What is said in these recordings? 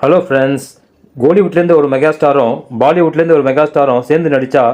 Hello friends, கோலிவுட்லேருந்து ஒரு mega ஸ்டாரும் பாலிவுட்லேருந்து ஒரு mega ஸ்டாரும் சேர்ந்து நடித்தா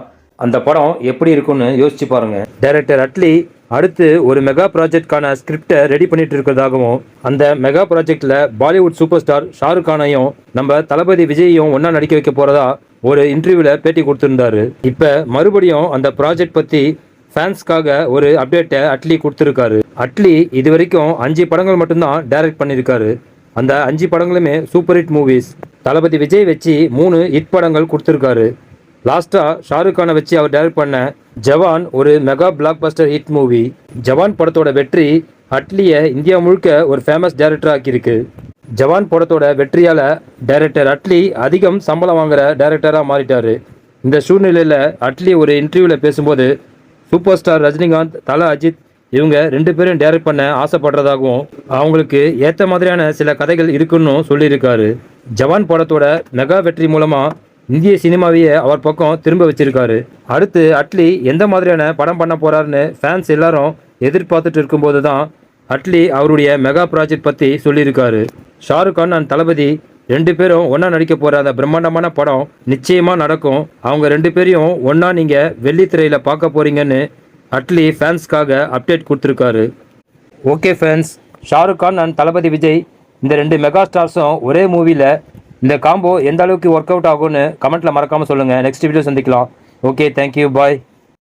அந்த படம் எப்படி இருக்கும்னு யோசிச்சு பாருங்க. டைரக்டர் அட்லி அடுத்து ஒரு மெகா ப்ராஜெக்ட்கான ஸ்கிரிப்டை ரெடி பண்ணிட்டு இருக்கிறதாகவும், அந்த மெகா ப்ராஜெக்டில் பாலிவுட் சூப்பர் ஸ்டார் ஷாருக் கானையும் நம்ம தளபதி விஜயையும் ஒன்றா நடிக்க வைக்க போகிறதா ஒரு இன்டர்வியூவில் பேட்டி கொடுத்துருந்தாரு. இப்போ மறுபடியும் அந்த ப்ராஜெக்ட் பற்றி ஃபேன்ஸ்க்காக ஒரு அப்டேட்டை அட்லி கொடுத்துருக்காரு. அட்லி இது வரைக்கும் 5 படங்கள் மட்டும்தான் டைரக்ட் பண்ணியிருக்காரு. அந்த 5 படங்களுமே சூப்பர் ஹிட் மூவிஸ். தளபதி விஜய் வச்சு 3 ஹிட் படங்கள் கொடுத்துருக்காரு. லாஸ்ட்டாக ஷாருக் கானை வச்சு அவர் டைரக்ட் பண்ண ஜவான் ஒரு mega blockbuster hit movie. Jawan படத்தோட வெற்றி அட்லியை இந்தியா முழுக்க ஒரு ஃபேமஸ் டைரக்டர் ஆக்கியிருக்கு. ஜவான் படத்தோட வெற்றியால் டைரக்டர் அட்லி அதிகம் சம்பளம் வாங்குற டைரக்டராக மாறிட்டார். இந்த சூழ்நிலையில் அட்லி ஒரு இன்டர்வியூவில் பேசும்போது சூப்பர் ஸ்டார் ரஜினிகாந்த், தல அஜித் இவங்க 2 பேரும் டைரக்ட் பண்ண ஆசைப்படுறதாகவும், அவங்களுக்கு ஏற்ற மாதிரியான சில கதைகள் இருக்குன்னு சொல்லியிருக்காரு. ஜவான் படத்தோட மெகா வெற்றி மூலமாக இந்திய சினிமாவையே அவர் பக்கம் திரும்ப வச்சிருக்காரு. அடுத்து அட்லி எந்த மாதிரியான படம் பண்ண போறாருன்னு ஃபேன்ஸ் எல்லாரும் எதிர்பார்த்துட்டு இருக்கும்போது தான் அட்லி அவருடைய மெகா ப்ராஜெக்ட் பற்றி சொல்லியிருக்காரு. ஷாருக் கான் அண்ட் தளபதி 2 பேரும் ஒன்றா நடிக்க போகிற அந்த பிரம்மாண்டமான படம் நிச்சயமாக நடக்கும். அவங்க 2 பேரையும் ஒன்றா நீங்கள் வெள்ளித்திரையில் பார்க்க போகிறீங்கன்னு அட்லி ஃபேன்ஸ்க்காக அப்டேட் கொடுத்துருக்காரு. Okay friends, Shahrukh Khan and Thalapathy Vijay இந்த 2 மெகா ஸ்டார்ஸும் ஒரே மூவியில் இந்த காம்போ எந்த அளவுக்கு ஒர்க் அவுட் ஆகும்னு கமெண்ட்டில் மறக்காமல் சொல்லுங்கள். நெக்ஸ்ட் வீடியோ சந்திக்கலாம். ஓகே, தேங்க்யூ, பாய்.